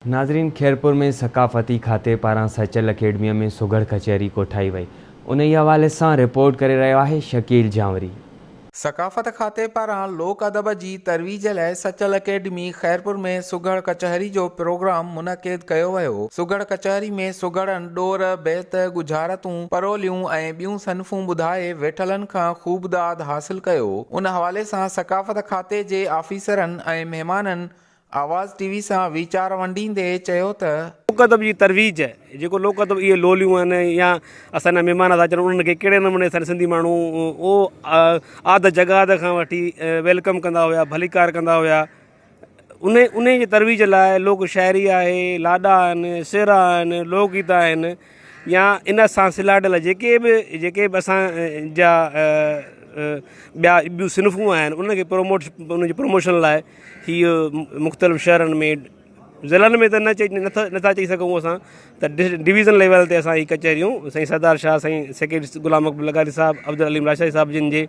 नाज़रीन, खैरपुर में सकाफ़ती खाते पारां सचल अकेडमीअ में सुघड़ कचहरी कोठाई वई। उन ई हवाले सां रिपोर्ट करे रहियो आहे शकील जांवरी। सकाफ़त खाते पारां लोक अदब जी तरवीज लाइ सचल अकेडमी खैरपुर में सुघड़ कचहरी जो प्रोग्राम मुनक़िद कयो वियो। सुघड़ कचहरी में सुघड़नि ॾोर बैत गुजारतूं परोलियूं ऐं ॿियूं सनफ़ूं ॿुधाए वेठलनि खां ख़ूब दाद हासिल कयो। उन हवाले सां सकाफ़त खाते जे आफ़ीसरनि ऐं महिमाननि आवाज़ टीवी सां वीचार वंडींदे चयो त लोक अदब जी तरवीज जेको लोक अदब इहे लोलियूं आहिनि या असांजा महिमान था अचनि उन्हनि खे कहिड़े नमूने असां सिंधी माण्हू आद जगाद खां वठी वेलकम कंदा हुया, भलीकार कंदा हुया। उन जी तरवीज लाइ लोक शाइरी आहे, लाॾा आहिनि, शेरा आहिनि, लोकगीत आहिनि या इन सां सिलाडियल जेके बि असांजा ॿियूं सिनफ़ूं आहिनि उनखे उनजी प्रमोशन लाइ हीअ मुख़्तलिफ़ शहरनि में ज़िलनि में त नथा चई सघूं असां त डिवीज़न लेवल ते असां हीअ कचहरियूं साईं सरदार शाह, साईं सेक्रेटरी गुलाम अकबर लगारी साहिबु, अब्दुल अलीम राजशाही साहिब जिन जे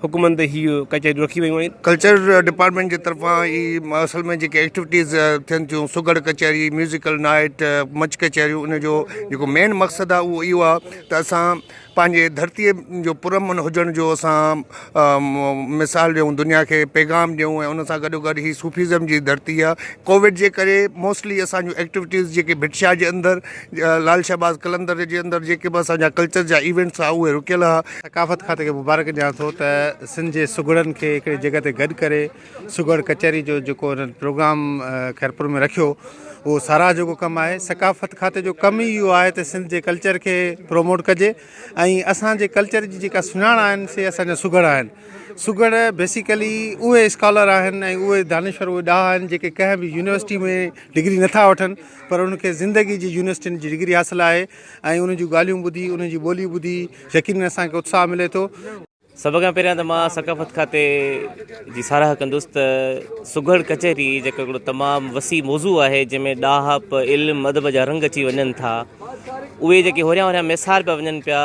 हुकूमनि ते हीअ कचहरियूं रखी वयूं आहिनि। कल्चर डिपार्टमेंट जी तरफ़ां ही असल में जेके एक्टिविटीज़ थियनि थियूं, सुघड़ कचहरी, म्यूज़िकल नाइट, मंच कचहरियूं, उन जो जेको मेन मक़सदु आहे उहो इहो आहे त असां पंहिंजे धरतीअ जो पुरअमन हुजण जो असां मिसाल ॾियूं, दुनिया खे पैगाम ॾियूं ऐं उन सां गॾोगॾु ही सूफ़ीज़म जी धरती आहे। कोविड जे करे मोस्टली असांजूं एक्टिविटीज़ जेके भिटशा जे अंदरि, लाल शहबाज़ कलंदर जे अंदरि जेके बि असांजा कल्चर जा इवेंट्स आहे उहे रुकियल आहे। सकाफ़त खाते खे मुबारक ॾियां थो त सिंध जे सुघड़नि खे हिकिड़ी जॻह ते गॾु करे सुघड़ कचहरी जो जेको हिन प्रोग्राम खैरपुर में रखियो उहो साराह जो कमु आहे। सकाफ़त खाते जो कमु ई इहो आहे त सिंध जे कल्चर खे प्रोमोट कजे ऐं असांजे कल्चर जी जेका सुञाण आहिनि से असांजा सुघड़ आहिनि। सुघड़ बेसिकली उहे स्कॉलर आहिनि ऐं उहे दानिश्वर, उहे ॾाह आहिनि जेके कंहिं बि यूनिवर्सिटी में डिग्री नथा वठनि पर उनखे ज़िंदगी जी यूनिवर्सिटियुनि जी डिग्री हासिलु आहे ऐं उन जूं ॻाल्हियूं ॿुधी, उन जी ॿोली ॿुधी यकीनन असांखे उत्साह मिले थो। सभ खां पहिरियां त मां सकाफ़त खाते जी साराह कंदुसि त सुघड़ कचहरी जेको हिकिड़ो तमामु वसी मौज़ू आहे जंहिंमें ॾाहप, इल्मु, अदब जा रंग अची वञनि था। उहे जेके होरियां होरियां मिसाल पिया वञनि पिया,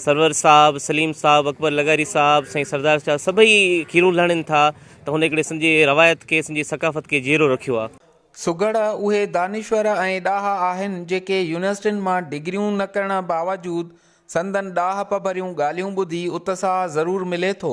सरवर साहिबु, सलीम साहिबु, अकबर लगारी साहिबु, साईं सरदार शाह, सभई खीरूं लहणनि था त हुन हिकिड़े सिंधी रवायत खे, सिंधी सकाफ़त खे जीरो रखियो आहे। सुघड़ उहे दानिश्वर ऐं ॾाह आहिनि जेके यूनिवर्सिटियुनि मां डिग्रियूं न करण बावजूदु संदन ॾाहप भरियूं ॻाल्हियूं ॿुधी उत्साह ज़रूरु मिले थो।